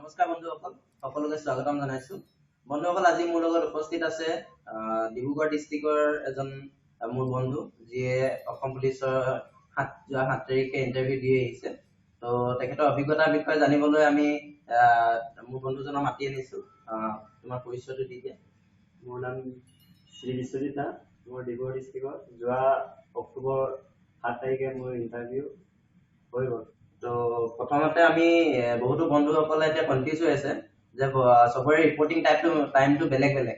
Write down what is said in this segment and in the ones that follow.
নমস্কাৰ বন্ধুসকল, সকলোকে স্বাগতম জনাইছো। বন্ধুসকল, আজি মোৰ লগত উপস্থিত আছে ডিব্ৰুগড় ডিষ্ট্ৰিক্টৰ এজন মোৰ বন্ধু, যিয়ে অসম পুলিচৰ 7 তাৰিখে ইণ্টাৰভিউ দি আহিছে। তো তেখেতৰ অভিজ্ঞতাৰ বিষয়ে জানিবলৈ আমি মোৰ বন্ধুজনক মাতি আনিছো। তোমাৰ পৰিচয়টো দি দিয়া। মোৰ নাম শ্ৰী বিশ্বজিৎ নাথ। মোৰ ডিব্ৰুগড় ডিষ্ট্ৰিক্টত যোৱা অক্টোবৰ 7 তাৰিখে মোৰ ইণ্টাৰভিউ হৈ গ'ল। তো প্ৰথমতে আমি বহুতো বন্ধুসকলে এতিয়া কনফিউজ হৈ আছে যে চবৰে ৰিপৰ্টিং টাইমটো বেলেগ বেলেগ।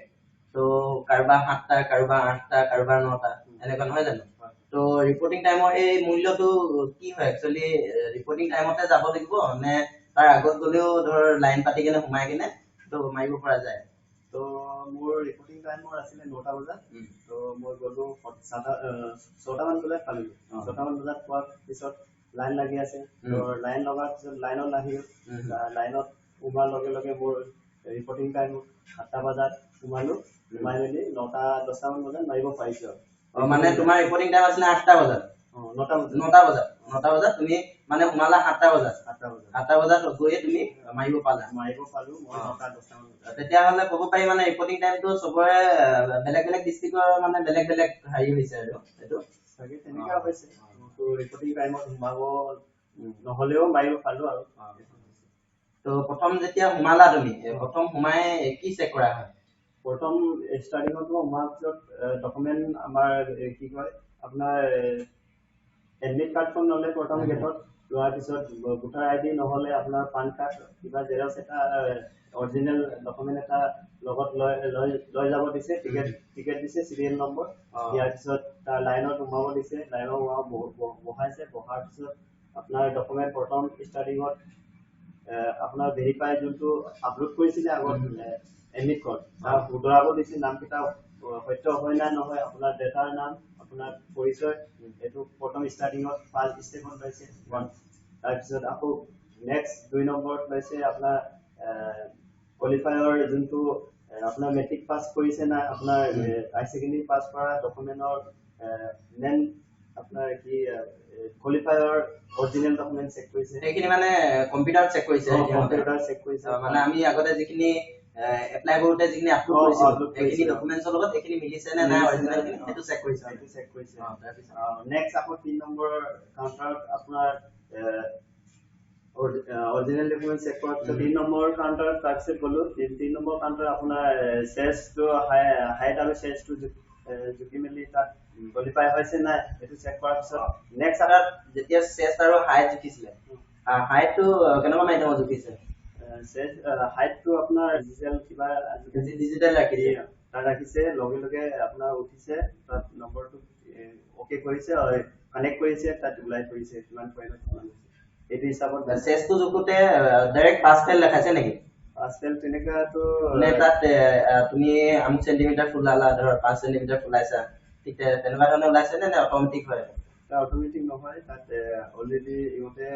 তো কাৰোবাৰ 7টা, কাৰোবাৰ 8টা, কাৰোবাৰ 9টা, এনেকুৱা নহয় জানো? তো ৰিপৰ্টিং টাইমৰ এই মূল্যটো কি হয়? একচুৱেলি ৰিপৰ্টিং টাইমতে যাব লাগিব নে তাৰ আগত গ'লেও ধৰ লাইন পাতি কেনে সোমাই কেনে তো মাৰিব পৰা যায়? তো মোৰ ৰিপৰ্টিং টাইমৰ আছিলে 9টা বজাত। তো মই গ'লো 6টা মান বজাত পালোঁ। 6টা মান বজাত পোৱাৰ পিছত লাইন লাগি আছে। তো লাইন লগাৰ পিছত লাইনত আহিল। লাইনত সোমোৱাৰ লগে লগে মোৰ ৰিপৰ্টিং টাইম 7টা বজাত সোমালো। সোমাই মেলি 9টা-10টা মান বজাত মাৰিব পাৰিছোঁ। মানে তোমাৰ ৰিপৰ্টিং টাইম আছিলে 8টা বজাত? 9টা বজাত তুমি মানে সোমালা 7টা বজাত? 7টা বজাত গৈয়ে তুমি মাৰিব পালো মই 9টা-10টা মান বজাত। তেতিয়াহ'লে ক'ব পাৰি মানে ৰিপৰ্টিং টাইমটো চবৰে বেলেগ বেলেগ ডিষ্ট্ৰিক্টৰ মানে বেলেগ বেলেগ হেৰি হৈছে আৰু এইটো চাগে তেনেকুৱা হৈছে। তো ৰিপৰ্টিং টাইমত সোমাব নহ'লেও মাৰিব পালো আৰু। তো প্ৰথম যেতিয়া সোমালা তুমি, প্ৰথম সোমাই কি চেক কৰা হয়? প্ৰথম ষ্টাৰ্টিঙত সোমোৱাৰ পিছত ডকুমেণ্ট আমাৰ কি কয় আপোনাৰ এডমিট কাৰ্ডখন ল'লে প্ৰথম গেটত। লোৱাৰ পিছত ভোটাৰ আইডি নহ'লে আপোনাৰ পান কাৰ্ড কিবা জেৰক্স এটা অৰিজিনেল ডকুমেণ্ট এটা লগত লৈ যাব দিছে। টিকেট দিছে, চিৰিয়েল নম্বৰ দিয়াৰ পিছত তাৰ লাইনত সোমাব দিছে। লাইনত বহাইছে। বহাৰ পিছত আপোনাৰ ডকুমেণ্ট প্ৰথম ষ্টাৰ্টিঙত আপোনাৰ ভেৰিফাই যোনটো আপলোড কৰিছিলে আগত এডমিট কাৰ্ড তাৰ শুধৰাব দিছে। নামকেইটা সত্য হয় নে নহয়, আপোনাৰ ডেটাৰ নাম, আপোনাৰ পৰিচয়, এইটো প্ৰথম ষ্টাৰ্টিঙত ফাৰ্ষ্ট ষ্টেপত লৈছে। তাৰপিছত আকৌ নেক্সট 2 নম্বৰত লৈছে আপোনাৰ কোৱালিফায়াৰ যোনটো আপোনাৰ মেট্ৰিক পাছ কৰিছে না, আপোনাৰ হাই ছেকেণ্ডেৰী পাছ কৰা ডকুমেণ্টৰ মেইন আপোনাৰ কি কোৱালিফায়াৰ অৰিজিনেল ডকুমেণ্ট চেক কৰিছে। সেইখিনি মানে কম্পিউটাৰত চেক কৰিছে? কম্পিউটাৰ চেক কৰিছে। মানে আমি আগতে যিখিনি এপ্লাই কৰোতে যিখিনি আপলোড কৰিছিলো সেইখিনি ডকুমেণ্টছৰ লগত এইখিনি মিলিছে নে নাই অৰিজিনেল খিনি সেইটো চেক কৰিছে। তাৰপিছত নেক্সট আকৌ 3 নম্বৰ কাউণ্টাৰত আপোনাৰ অৰিজিনেল ডকুমেণ্ট চেক কৰাৰ পিছত 3 নম্বৰ কাউণ্টাৰত তাৰপিছত গ'লো। 3 নম্বৰ কাউণ্টাৰত আপোনাৰ চেষ্টটো হাইট আৰু চেষ্টটো জুখি মেলি তাত কোৱালিফাই হৈছে নাই সেইটো চেক কৰাৰ পিছত নেক্সট তাত যেতিয়া চেষ্ট আৰু হাইট জুখিছিলে, হাইটটো কেনেকুৱা মাধ্যমত জুখিছে? হাইটটো আপোনাৰ ডিজিটেল ৰাখিছে। তাত ৰাখিছে, লগে লগে আপোনাৰ উঠিছে, তাত নম্বৰটো অ'কে কৰিছে, কানেক্ট কৰিছে, তাত ওলাই কৰিছে কিমান পইণ্টত কিমান হৈছে। এইটো হিচাপত চেষ্টটো জুখোতে ডাইৰেক্ট পাছ ফেল দেখাইছে নেকি? পাছ ফেল তেনেকুৱাটো নে তাত তুমি আমুক চেণ্টিমিটাৰ ফুলালা, ধৰ 5 চেণ্টিমিটাৰ ফুলাইছা, ঠিক তেনেকুৱা ধৰণে ওলাইছে নে অট'মেটিক হয়? অট'মেটিক নহয়। তাত অলৰেডি ইহঁতে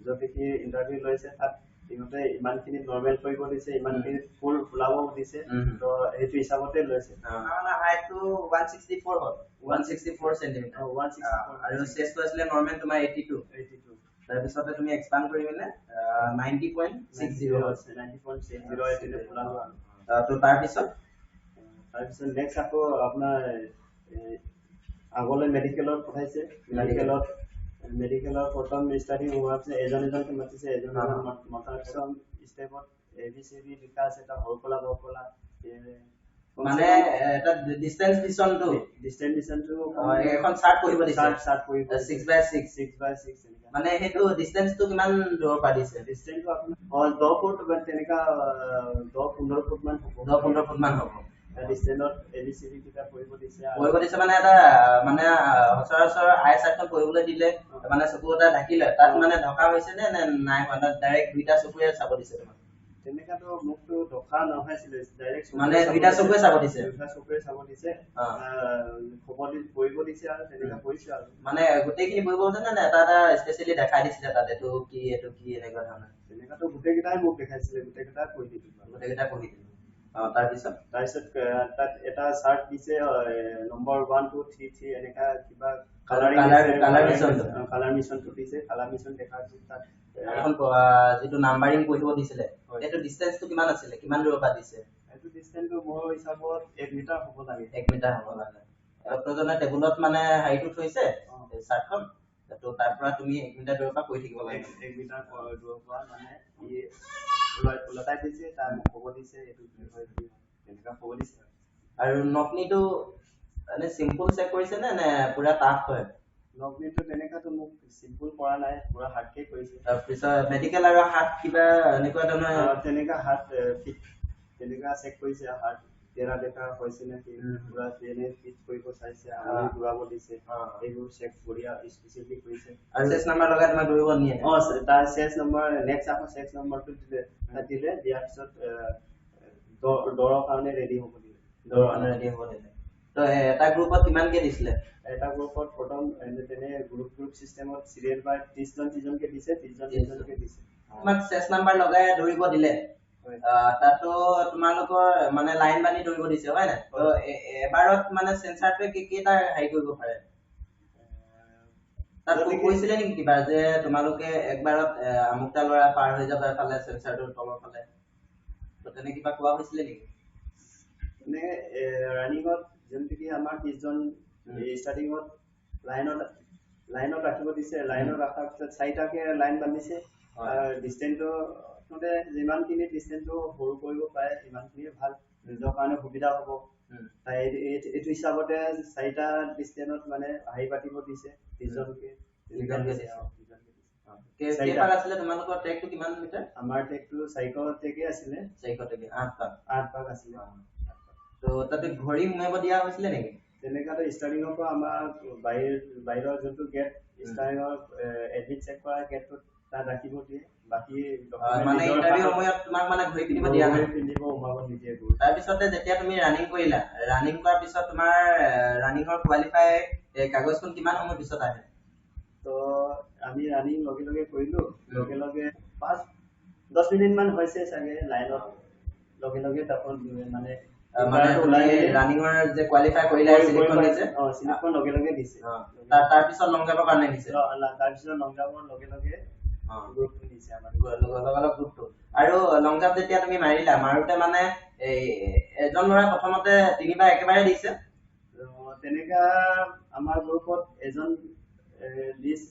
য'ত দেখি ইণ্টাৰভিউ লৈছে তাত ইহঁতে ইমানখিনি নৰ্মেল কৰিব দিছে, ইমানখিনি ফুল ফুলাব দিছে। তো সেইটো হিচাপতে লৈছে। হাইটটো 164 হ'ল, 164 চেণ্টিমিটাৰ আৰু চেষ্টটো আছিলে নৰ্মেল তোমাৰ 82। তাৰপিছতে তুমি এক্সপাণ্ড কৰি মেলে 90.60 হৈছে। 90.60 ফুলাব আৰু তো তাৰপিছত নেক্সট আকৌ আপোনাৰ আগলৈ মেডিকেলত পঠাইছে। মেডিকেলৰ প্ৰথম ষ্টাৰ্টিং হোৱাৰ পিছত এজনকে মাতিছে। মতাৰ পিছত ষ্টেপত ABCD লিখা আছে, এটা হৰকলা বৰকলা মানে এটা ডিসটেন্সটো এখন চাৰ্ট পঢ়িব দিছে। 6x6 মানে সেইটো ডিসটেন্সটো কিমান দূৰৰ পৰা দিছে? ডিসটেন্সটো আপোনাৰ 10 ফুট তেনেকা 10-15 ফুট মান হ'ব। 10-15 ফুট মান হ'ব। ডিসটেন্সত ABCD কিতাপ পঢ়িব দিছে মানে এটা মানে সচৰাচৰ আই চাৰ্টখন পঢ়িবলৈ দিলে মানে চকু এটা ঢাকিলে তাত মানে ঢকা হৈছে নে নাই হোৱা? তাত ডাইৰেক্ট দুইটা চকুৰে চাব দিছে তোমাক? তেনেকাটো মুখটো ঢকা নহৈছিলে, ডাইৰেক্ট মানে দুইটা চকুৰে চাব দিছে? খবৰ পঢ়িব দিছে আৰু তেনেকা পঢ়িছে আৰু মানে গোটেইখিনি পঢ়িব হৈছে নে এটা এটা স্পেচিয়েলি দেখাই দিছিলে তাত এইটো কি এনেকুৱা ধৰণৰ? তেনেকাটো গোটেইকেইটাই মোক দেখাইছিলে, গোটেইকেইটাই পঢ়ি দিলো। তাৰপিছত তাত এটা চাৰ্ট দিছে, নম্বৰ 1 2 3 3 এনেকা কিবা কালাৰ মিছনটো দিছে। কালাৰ মিছন দেখাৰ পিছত তাত এখন যিটো নাম্বাৰিং কৰিব দিছিলে এইটো ডিসটেন্সটো কিমান আছিলে কিমান দূৰৰ পৰা দিছে এইটো ডিসটেন্সটো মোৰ হিচাপত 1 মিটাৰ হ'ব লাগে 1 মিটাৰ হ'ব লাগে ডক্টৰজনে টেবুলত মানে হাইটো থৈছে চাৰ্টখন তো তাৰ পৰা তুমি 1 মিটাৰ দূৰৰ পৰা কৰি থাকিব লাগে 1 মিটাৰ দূৰৰ পৰা মানে ই উলটাই দিছে তাৰ হ'ব দিছে এইটো হয় এনেকা হ'ব দিছে আৰু নকনিটো মানে সিম্পল চেক কৰিছে নে পুৰা টাফ হয় নকনিটো তেনেকাটো মোক সিম্পল কৰা নাই পুৰা হাৰ্ডকে কৰিছে তাৰপিছত মেডিকেল আৰু হাৰ্ট কিবা এনেকুৱা ধৰণৰ তেনেকা হাৰ্ট ফিট তেনেকা চেক কৰিছে হাৰ্ট তেৰা দেখা হৈছে নেকি পুৰা ট্ৰেনে ফিট কৰিব চাইছে আমি ঘূৰাব দিছে এইবোৰ চেক কৰিয়া স্পেচিফিক কৰিছে আৰু চেছ নাম্বাৰ লগাই তোমাক দৌৰিব নিয়ে তাৰ চেছ নম্বৰ নেক্সট আকৌ চেছ নম্বৰটো দিলে দিয়াৰ পিছত দৌৰৰ কাৰণে ৰেডি হ'ব দিলে দৌৰৰ কাৰণে ৰেডি হ'ব দিলে তো এটা গ্ৰুপত কিমানকে দিছিলে এটা গ্ৰুপত প্ৰথম তেনে গ্ৰুপ সিস্টেমত সিৰিয়েল বাই 30 জন দিছে 30 জনকে দিছে তোমাক চেছ নাম্বাৰ লগাই দৌৰিব দিলে তাতো তোমালোকৰ মানে লাইন বানি দৌৰিব দিছে হয় না তো এবাৰত মানে সেন্সাৰটোৱে কেইটা হাই কৰিব পাৰে তাত কৈছিলে নেকি কিবা যে তোমালোকে একবাৰত আমুকটা লৰা পাৰ হৈ যাব এফালে সেন্সাৰটোৰ তলৰ ফালে তো তেনে কিবা কোৱা হৈছিলে নেকি মানে ৰানিঙত যেনেকৈ আমাৰ 30 জন ষ্টাৰ্টিঙত লাইনত ৰাখিব দিছে লাইনত ৰখাৰ পিছত 4টাকে লাইন বান্ধিছে ডিস্টেন্সটো মানে যিমানখিনি ডিস্টেন্সটো সৰু কৰিব পাৰে ইমানখিনি ভাল নিজৰ কাৰণে সুবিধা হ'ব তাই এইটো হিচাপতে 4টা ডিস্টেন্সত মানে হাই পাতিব দিছে 30 জনকে কেইপাক আছিলে তোমালোকৰ ট্ৰেকটো কিমান মিটাৰ আমাৰ ট্ৰেকটো 400 ট্ৰেকে আছিলে 400 ট্ৰেক 8 পাক আছিলে তো তাতে ঘড়ী সোমাব দিয়া হৈছিলে নেকি তেনেকাটো ষ্টাৰ্টিঙৰ পৰা আমাৰ বাহিৰৰ যোনটো গেট ষ্টাৰ্টিঙৰ এডমিট চেক কৰা গেটটোত তাত ৰাখিব দিয়ে বাকি মানে ইন্টাৰভিউ সময়ত তোমাক মানে ঘড়ী পিন্ধিব দিয়া নাই পিন্ধিব সোমাব নিদিয়ে তাৰ পিছতে যেতিয়া তুমি ৰানিং কৰিলা ৰানিং কৰাৰ পিছত তোমাৰ ৰানিংৰ কোৱালিফাই কাগজখন কিমান সময় পিছত আহে তো আমি ৰানিং লগে কৰিলো লগে 5-10 মিনিট মান হৈছে চাগে লাইনত লগে তখন মানে ৰানিংৰ যে কোৱালিফাই কৰিলা সিলেকশন দিছে সিলেকশন লগে দিছে তাৰ পিছত লং জাম্পৰ কাৰণে দিছে তাৰ পিছত লং জাম্পৰ লগে গ্ৰুপটো দিছে আমাৰ গ্ৰুপটো আৰু লং জাম্প যেতিয়া তুমি মাৰিলা মাৰোতে মানে এজন ল'ৰা প্ৰথমতে 3বাৰ একেবাৰে দিছে তেনেকা আমাৰ গ্ৰুপত এজন লিষ্ট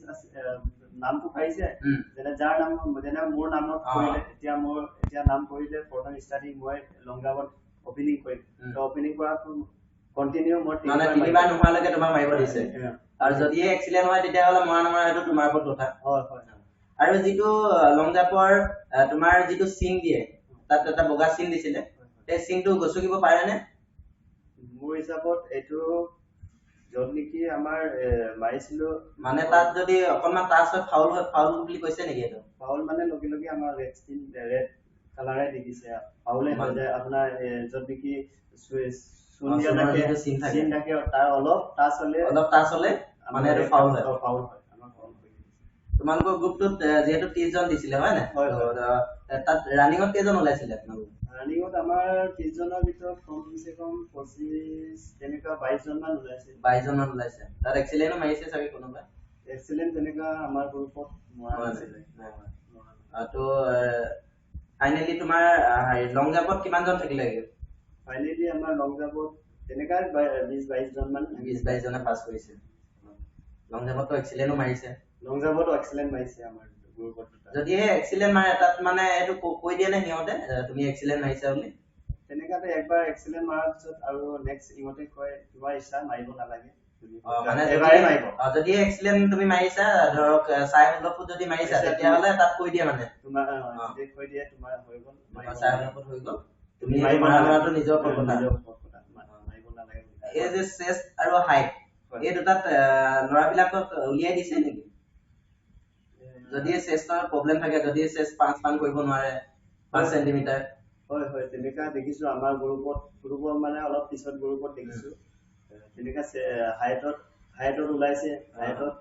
নামটো পাইছে যেনে যাৰ নাম যেনে মোৰ নামত কৰিলে এতিয়া নাম কৰিলে প্ৰথম ষ্টাৰ্টিং মই লং জাম্পত ওপেনিং কৰিম তো ওপেনিং কৰা কন্টিনিউ মই মানে 3বাৰ নোহোৱালৈকে তোমাক মাৰিব দিছে আৰু যদি এক্সিলেন্ট হয় তেতিয়া হলে মৰা নমৰা সেইটো তোমাৰ ওপৰত কথা হয় আৰু যিটো লং জাম্পৰ তোমাৰ যিটো সিং দিয়ে তাত এটা বগা সিং দিছিলে এই সিংটো গছকিব পাৰে নে মোৰ হিচাপত এইটো যত নেকি আমাৰ মাৰিছিলো মানে তাত যদি অকনমান টাচ হয় ফাউল বুলি কৈছে নেকি এইটো ফাউল মানে লগে আমাৰ ৰেড কালাৰে দি দিছে ফাউলে হৈ যায় আপোনাৰ যত নেকি সুনিয়া থাকে তাৰ অলপ টাচ হলে মানে এইটো ফাউল হয় আমাৰ ফাউল হৈ তোমালোকৰ গ্ৰুপটোত যেহেতু 30 জন দিছিলে হয় না তাত ৰানিংত কেইজন ওলাইছিলে আপোনালোক ৰানিংত আমাৰ 30 জনৰ ভিতৰত কমসে কম 25 তেনেকা 22 জন মান ওলাইছে 22 জন মান ওলাইছে তাত এক্সিলেন্টও মাৰিছে চাগে কোনোবা এক্সিলেন্ট তেনেকা আমাৰ গ্ৰুপত মৰা নাছিলে তো ফাইনালি তোমাৰ লং জাম্পত কিমান জন থাকিলে ফাইনালি আমাৰ লং জাম্পত তেনেকা 20-22 জন মান 20-22 জনে পাস কৰিছে লং জাম্পতো এক্সিলেন্টও মাৰিছে লং জাম্পতো এক্সিলেন্ট মাৰিছে আমাৰ গ্ৰুপত যদি এক্সিলেন্ট মাৰে তাত মানে এইটো কৈ দিয়ে নে সিহঁতে তুমি এক্সিলেন্ট মাৰিছা বুলি তেনেকাতে একবাৰ এক্সিলেন্ট মাৰাৰ পিছত আৰু নেক্সট ইহঁতে কয় তোমাৰ ইচ্ছা মাৰিব নালাগে মানে এবাৰে মাৰিব যদি এক্সিলেন্ট তুমি মাৰিছা ধৰক 6 ফুট যদি মাৰিছা তেতিয়া হলে তাত কৈ দিয়ে মানে তোমাৰ কৈ দিয়ে তোমাৰ হৈ গল 6 ফুট হৈ গল তুমি মাৰাটো নিজৰ কথা মাৰিব নালাগে এই যে চেষ্ট আৰু হাইট এই দুটাত লৰাবিলাকক উলিয়াই দিছে নেকি যদি চেষ্টৰ প্ৰবলেম থাকে যদি চেষ্ট 5 পান কৰিব নোৱাৰে 5 সেন্টিমিটাৰ হয় তেনেকা দেখিছো আমাৰ গ্ৰুপৰ মানে অলপ পিছত গ্ৰুপত দেখিছো তেনেকা হাইটত ওলাইছে হাইটত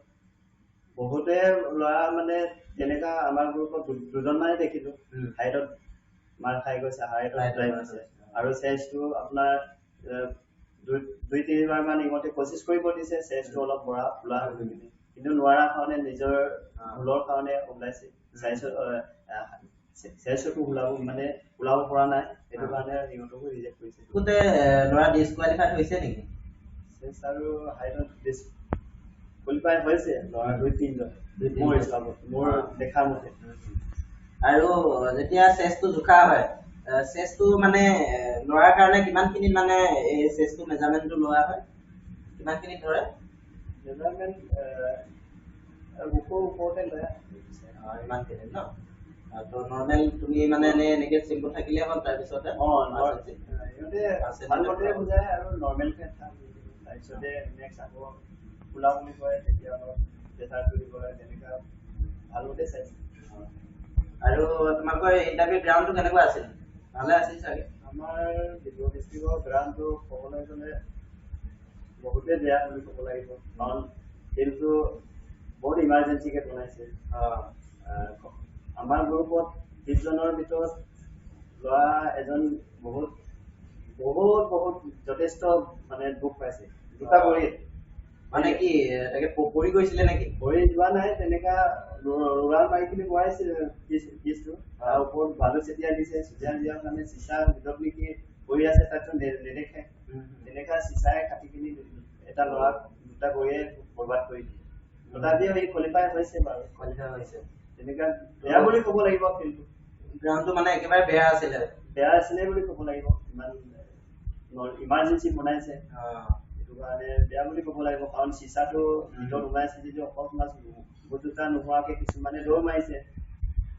বহুতে ল'ৰা মানে তেনেকা আমাৰ গ্ৰুপত দুজন মানে দেখিলো হাইটত মাৰ খাই গৈছে হাইটত ওলাই গৈছে আৰু চেষ্টটো আপোনাৰ 2-3 বাৰ মান ইহঁতে কোচিছ কৰিব দিছে চেষ্টটো অলপ বঢ়া ফুলা হৈ গৈছে কিন্তু নোৱাৰা কাৰণে নিজৰ ভুলৰ কাৰণে ওলাইছে চেলচটো ওলাব পৰা নাই সেইটো কাৰণে সিহঁতকো ৰিজেক্ট কৰিছে কোতে ল'ৰা ডিসকোৱালিফাইড হৈছে নেকি চেলচ আৰু হাইটত কোৱালিফাই হৈছে ল'ৰা 2-3জন মোৰ হিচাপত মোৰ দেখা মতে আৰু যেতিয়া চেষ্টটো জোখা হয় চেষ্টটো মানে ল'ৰাৰ কাৰণে কিমানখিনি মানে এই চেষ্টটো মেজাৰমেণ্টটো লোৱা হয় কিমানখিনি ধৰে মেজাৰমেণ্ট ওপৰতে লয় ইমানখিনি ন তো নৰ্মেল তুমি মানে এনেকে চিম্পল থাকিলে হ'ল তাৰপিছতে সিহঁতে ভালমতে বুজায় আৰু নৰ্মেলকৈ তাৰপিছতে নেক্সট আকৌ খোলা বুলি কয় তেতিয়া অলপ প্ৰেচাৰটো দিব লাগে তেনেকুৱা ভালমতে চাইছে আৰু তোমালোকৰ ইণ্টাৰভিউ গ্ৰাউণ্ডটো কেনেকুৱা আছিল ভালে আছিল চাগে আমাৰ ডিব্ৰুগড় ডিষ্ট্ৰিক্টৰ গ্ৰাউণ্ডটো ক'বলৈ গ'লে বহুতেই বেয়া বুলি ক'ব লাগিব কাৰণ ফিল্ডটো বহুত ইমাৰ্জেঞ্চিকৈ বনাইছে আমাৰ গ্ৰুপত 20জনৰ ভিতৰত ল'ৰা এজন বহুত যথেষ্ট মানে দুখ পাইছে দুটা কৰি মানে কি তাকে পৰি গৈছিলে নেকি পৰি যোৱা নাই তেনেকা ৰুৰাল মাৰি কিনি বঢ়াইছিল পিচটো তাৰ ওপৰত বালু ছটিয়াই দিছে ছটিয়াই দিয়াৰ কাৰণে চিচা ভিতৰত নেকি পৰি আছে তাৰপিছত নেদেখে তেনেকা চিচাই কাটি কিনি এটা ল'ৰাক দুটা কৰিয়ে বৰবাদ কৰি দিয়ে তথাপিও সি কোৱালিফাই হৈছে বাৰু কোৱালিফাই হৈছে তেনেকা বেয়া বুলি ক'ব লাগিব ফিল্ডটো গ্ৰাউণ্ডটো মানে একেবাৰে বেয়া আছিলে বুলি ক'ব লাগিব ইমান ইমাৰ্জেঞ্চি বনাইছে সেইটো কাৰণে বেয়া বুলি ক'ব লাগিব কাৰণ চিচাটো ভিতৰত ওলাইছে যদি অকল বুট জোতা নোহোৱাকৈ কিছুমানে দৌৰ মাৰিছে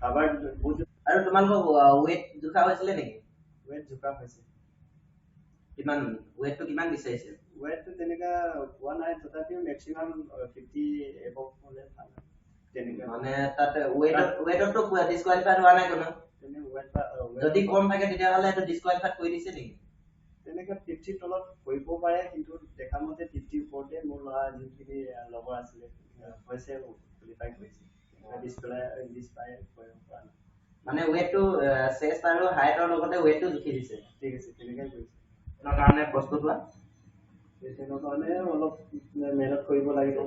কাৰোবাৰ আৰু তোমালোকৰ ৱেট জোখা হৈছিলে নেকি ৱেট জোখা হৈছে কিমান ৱেটটো কিমান বিচাৰিছে ৱেটটো তেনেকা পোৱা নাই তথাপিও মেক্সিমাম 50 এবভ হ'লে ভাল তেনেকা মানে তাত ৱেটতো ডিসকোৱালিফাইড হোৱা নাই কোনো যদি কম থাকে তেতিয়াহ'লে এইটো ডিসকোৱালিফাইড কৰি দিছে নেকি তেনেকা 50 তলত কৰিব পাৰে কিন্তু দেখা মতে 50 ওপৰতে মোৰ ল'ৰা যিখিনি লগৰ আছিলে হৈছে কোৱালিফাই কৰিছে ডিসপ্লাই কৰিব পৰা নাই মানে ৱেটটো চেষ্ট আৰু হাইটৰ লগতে ৱেটটো জুখি দিছে ঠিক আছে তেনেকৈ কৰিছে তাৰ কাৰণে প্ৰস্তুত হোৱা সেইটো কাৰণে অলপ মেহনত কৰিব লাগিব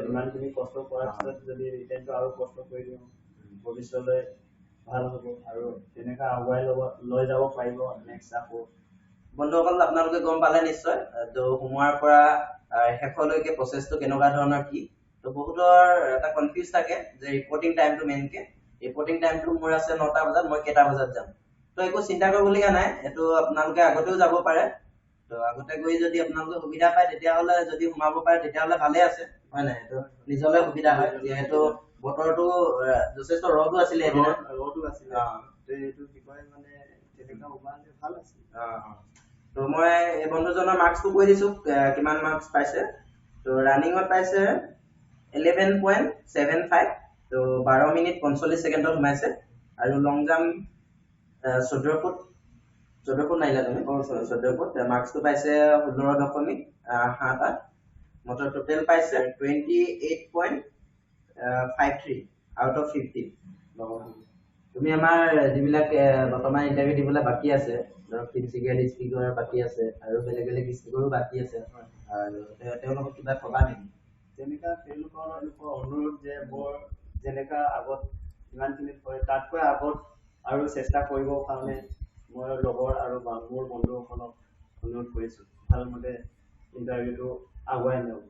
ইমানখিনি কষ্ট কৰাৰ পিছত যদি ৰিটেনটো আৰু কষ্ট কৰি দিওঁ ভৱিষ্যতলৈ ভাল হ'ব আৰু তেনেকৈ আগুৱাই লৈ যাব পাৰিব নেক্সট আকৌ বন্ধুসকল আপোনালোকে গম পালে নিশ্চয় তো সোমোৱাৰ পৰা শেষলৈকে প্ৰচেছটো কেনেকুৱা ধৰণৰ কি তো বহুতৰ এটা কনফিউজ থাকে যে ৰিপৰ্টিং টাইমটো মেইনকে ৰিপৰ্টিং টাইমটো মোৰ আছে 9টা বজাত মই কেইটা বজাত যাম তো একো চিন্তা কৰিবলগীয়া নাই এইটো আপোনালোকে আগতেও যাব পাৰে তো আগতে গৈ যদি আপোনালোকে সুবিধা পায় তেতিয়াহ'লে যদি সোমাব পাৰে তেতিয়াহ'লে ভালে আছে হয় নাই এইটো নিজলৈ সুবিধা হয় যিহেতু বতৰটো যথেষ্ট ৰ'দো আছিলে এদিন ৰ'দো আছিলে এইটো কি কয় মানে তেনেকুৱা উমালে ভাল আছিল তো মই এই বন্ধুজনৰ মাৰ্কসটো কৈ দিছো কিমান মাৰ্কস পাইছে তো ৰানিঙত পাইছে 11.75 তো 12 মিনিট 45 ছেকেণ্ডত সোমাইছে আৰু লং জাম্প 14 ফুট নাইলা তুমি 14 ফুট মাৰ্কসটো পাইছে 16.78 মটৰ টোটেল পাইছে 28.53 আউট অফ 50 তুমি আমাৰ যিবিলাক বৰ্তমান ইণ্টাৰভিউ দিবলৈ বাকী আছে ধৰক তিনিচুকীয়া ডিষ্ট্ৰিক্টৰ বাকী আছে আৰু বেলেগ ডিষ্ট্ৰিক্টৰো বাকী আছে আৰু তেওঁলোকক কিবা কবা নেকি তেনেকুৱা তেওঁলোকৰ অনুৰোধ যে মোৰ যেনেকুৱা আগত ইমানখিনি হয় তাতকৈ আগত আৰু চেষ্টা কৰিবৰ কাৰণে মই লগৰ আৰু মোৰ বন্ধুসকলক অনুৰোধ কৰিছোঁ ভালমতে ইণ্টাৰভিউটো আগুৱাই নিয়ক